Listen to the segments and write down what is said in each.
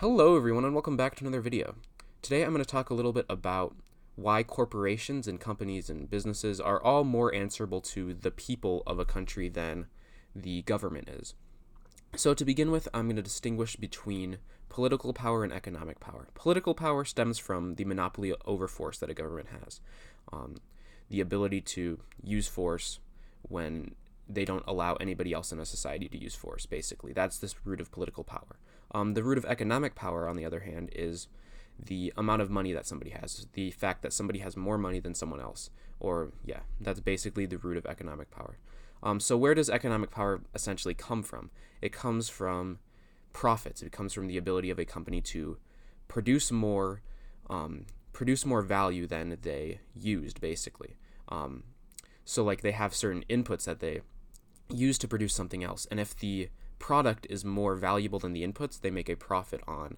Hello everyone and welcome back to another video. Today I'm going to talk a little bit about why corporations and companies and businesses are all more answerable to the people of a country than the government is. So to begin with, I'm going to distinguish between political power and economic power. Political power stems from the monopoly over force that a government has. The ability to use force when they don't allow anybody else in a society to use force, basically. That's this root of political power. The root of economic power, on the other hand, is the amount of money that somebody has, the fact that somebody has more money than someone else. That's basically the root of economic power. So where does economic power essentially come from? It comes from profits. It comes from the ability of a company to produce more, produce more value than they used, basically. So like they have certain inputs that they use to produce something else, and if the product is more valuable than the inputs, they make a profit on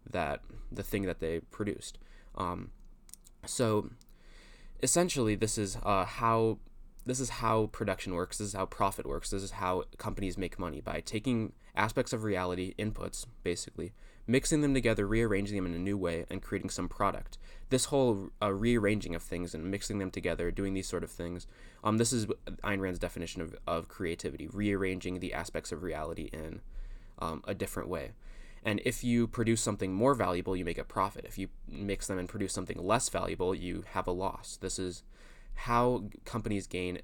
the thing that they produced. So essentially, this is how production works. This is how profit works. This is how companies make money, by taking aspects of reality, inputs, basically, mixing them together, rearranging them in a new way, and creating some product. This whole rearranging of things and mixing them together, doing these sort of things, this is Ayn Rand's definition of creativity, rearranging the aspects of reality in a different way. And if you produce something more valuable, you make a profit. If you mix them and produce something less valuable, you have a loss. This is how companies gain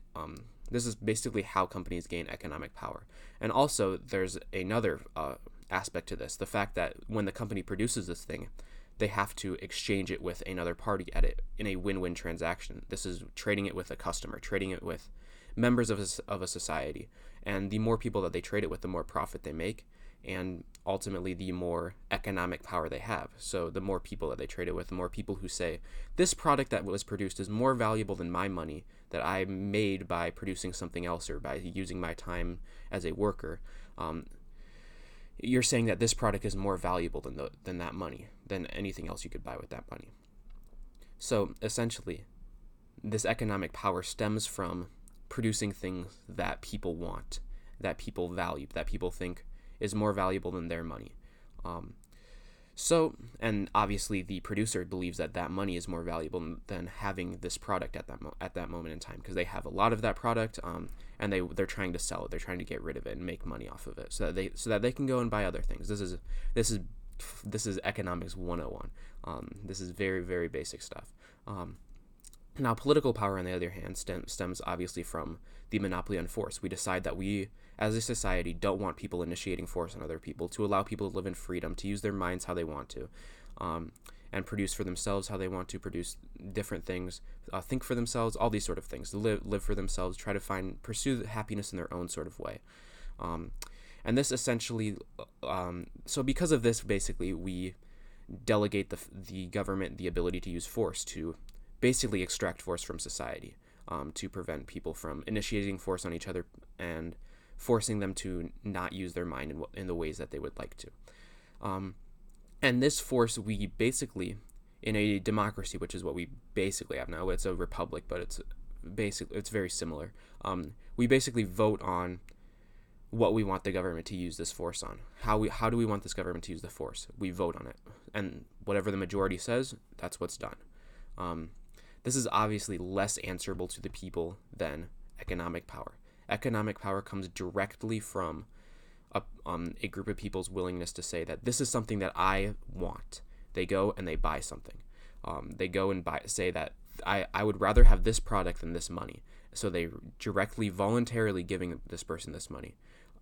this is basically how companies gain economic power. And also there's another aspect to this, the fact that when the company produces this thing, they have to exchange it with another party at it in a win-win transaction. This is trading it with a customer, trading it with members of a society. And the more people that they trade it with, the more profit they make, and ultimately the more economic power they have. So the more people that they trade it with, the more people who say, this product that was produced is more valuable than my money that I made by producing something else or by using my time as a worker. You're saying that this product is more valuable than that money, than anything else you could buy with that money. So essentially, this economic power stems from producing things that people want, that people value, that people think is more valuable than their money. And obviously the producer believes that that money is more valuable than having this product at that moment in time, because they have a lot of that product, and they're trying to sell it. They're trying to get rid of it and make money off of it, so that they can go and buy other things. This is economics 101. This is very, very basic stuff. Now, political power, on the other hand, stems obviously from the monopoly on force. We decide that we, as a society, don't want people initiating force on other people, to allow people to live in freedom, to use their minds how they want to, and produce for themselves how they want to, produce different things, think for themselves, all these sort of things, live for themselves, try to pursue happiness in their own sort of way. And this essentially, so because of this, basically, we delegate the government the ability to use force to basically extract force from society, to prevent people from initiating force on each other and forcing them to not use their mind in the ways that they would like to. And this force, we basically, in a democracy, which is what we basically have now, it's a republic, but it's very similar. We basically vote on what we want the government to use this force on. How do we want this government to use the force? We vote on it, and whatever the majority says, that's what's done. This is obviously less answerable to the people than economic power. Economic power comes directly from a group of people's willingness to say that this is something that I want. They go and they buy something. They go and say that I would rather have this product than this money. So they directly, voluntarily giving this person this money.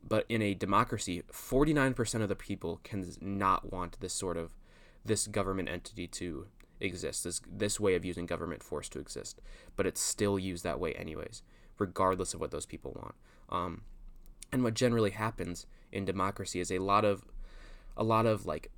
But in a democracy, 49% of the people can not want this government entity to exist, this way of using government force to exist, but it's still used that way anyways, regardless of what those people want. And what generally happens in democracy is a lot of like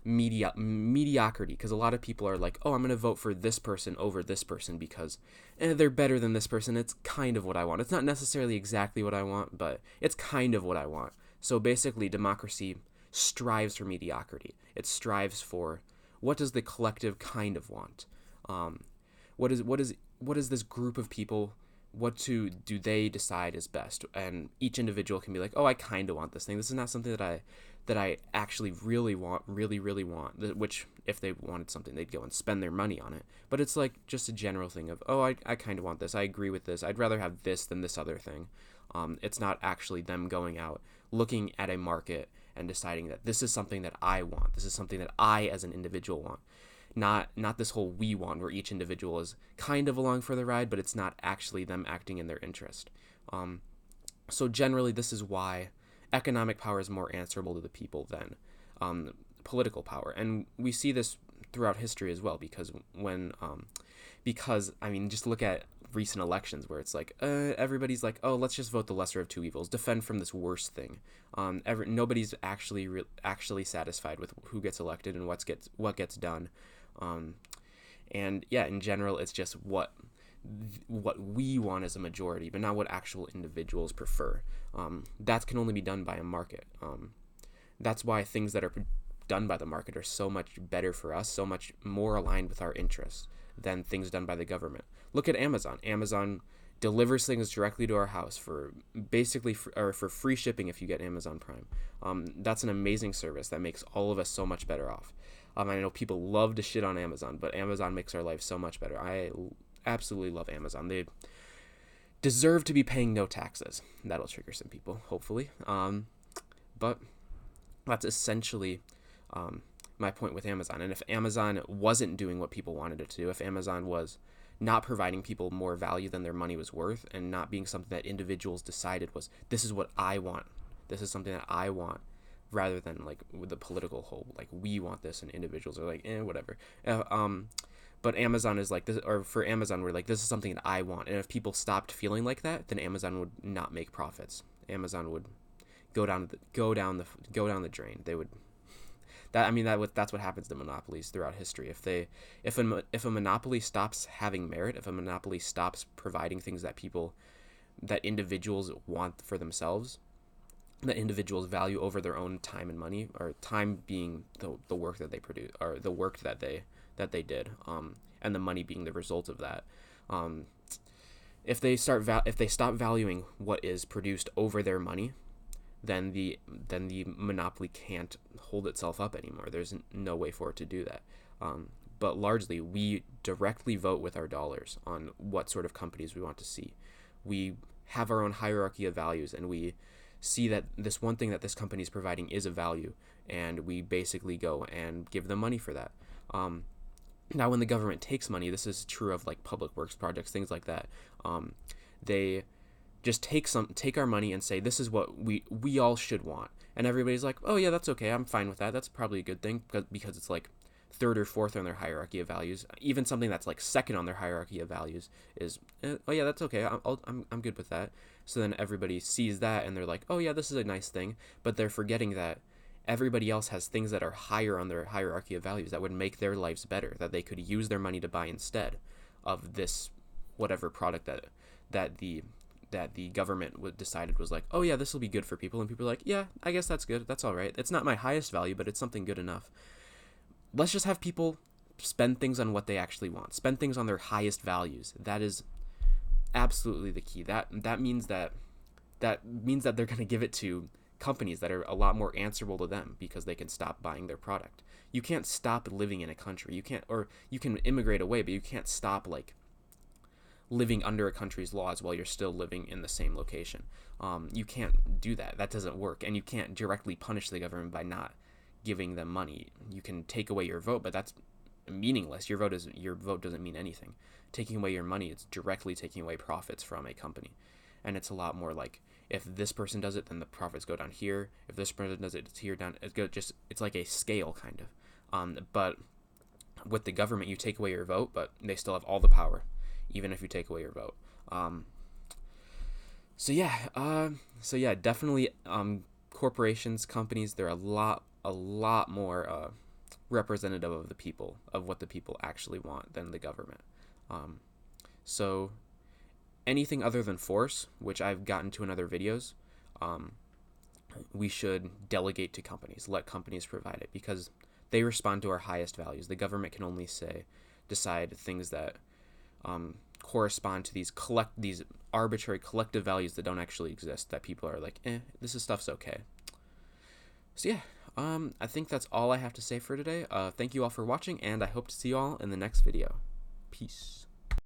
mediocrity, because a lot of people are like, oh, I'm going to vote for this person over this person because they're better than this person. It's kind of what I want. It's not necessarily exactly what I want, but it's kind of what I want. So basically, democracy strives for mediocrity. It strives for, what does the collective kind of want? What is this group of people? What do they decide is best? And each individual can be like, oh, I kind of want this thing. This is not something that that I actually really want, really want, which if they wanted something, they'd go and spend their money on it. But it's like just a general thing of, oh, I kind of want this. I agree with this. I'd rather have this than this other thing. It's not actually them going out, looking at a market and deciding that this is something that I want. This is something that I as an individual want. Not this whole we want where each individual is kind of along for the ride, but it's not actually them acting in their interest. So generally, this is why economic power is more answerable to the people than political power. And we see this throughout history as well, because I mean, just look at recent elections where it's like everybody's like, oh, let's just vote the lesser of two evils, defend from this worst thing. Nobody's actually satisfied with who gets elected and what gets done. And yeah, in general, it's just what we want as a majority, but not what actual individuals prefer. That can only be done by a market. That's why things that are done by the market are so much better for us, so much more aligned with our interests than things done by the government. Look at Amazon. Amazon delivers things directly to our house for basically for free shipping if you get Amazon Prime. That's an amazing service that makes all of us so much better off. I know people love to shit on Amazon, but Amazon makes our life so much better. I absolutely love Amazon. They deserve to be paying no taxes. That'll trigger some people, hopefully. But that's essentially my point with Amazon. And if Amazon wasn't doing what people wanted it to do, if Amazon was not providing people more value than their money was worth, and not being something that individuals decided was, this is what I want, this is something that I want, rather than like with the political whole, like we want this, and individuals are like, whatever. But Amazon is like this, or for Amazon, we're like, this is something that I want. And if people stopped feeling like that, then Amazon would not make profits. Amazon would go down the drain. They would. That's what happens to monopolies throughout history. If a monopoly stops having merit, if a monopoly stops providing things that individuals want for themselves, that individuals value over their own time and money, or time being the work that they produce, or the work that they did, and the money being the result of that. If they stop valuing what is produced over their money, then the monopoly can't hold itself up anymore. There's no way for it to do that. But largely, we directly vote with our dollars on what sort of companies we want to see. We have our own hierarchy of values, and we see that this one thing that this company is providing is a value, and we basically go and give them money for that. Now, when the government takes money, this is true of like public works projects, things like that. They just take our money and say, this is what we all should want, and everybody's like, oh yeah, that's okay, I'm fine with that. That's probably a good thing, because it's like third or fourth on their hierarchy of values. Even something that's like second on their hierarchy of values is, oh yeah, that's okay, I'm good with that. So then everybody sees that and they're like, oh yeah, this is a nice thing, but they're forgetting that everybody else has things that are higher on their hierarchy of values that would make their lives better, that they could use their money to buy instead of this whatever product that the government decided was like, oh yeah, this will be good for people. And people are like, yeah, I guess that's good, that's all right. It's not my highest value, but it's something good enough. Let's just have people spend things on what they actually want, spend things on their highest values. That is absolutely the key. That means that they're going to give it to companies that are a lot more answerable to them, because they can stop buying their product. You can't stop living in a country. You can immigrate away, but you can't stop like living under a country's laws while you're still living in the same location. You can't do that. That doesn't work. And you can't directly punish the government by not giving them money. You can take away your vote, but that's meaningless. Your vote doesn't mean anything. Taking away your money, it's directly taking away profits from a company. And it's a lot more like, if this person does it, then the profits go down here. If this person does it, it's here, down. It's like a scale kind of. But with the government, you take away your vote, but they still have all the power, even if you take away your vote. So yeah, definitely. Corporations, companies, they're a lot more representative of the people, of what the people actually want, than the government. So anything other than force, which I've gotten to in other videos, we should delegate to companies, let companies provide it, because they respond to our highest values. The government can only decide things that correspond to these arbitrary collective values that don't actually exist, that people are like, this stuff's okay. So yeah, I think that's all I have to say for today. Thank you all for watching, and I hope to see you all in the next video. Peace.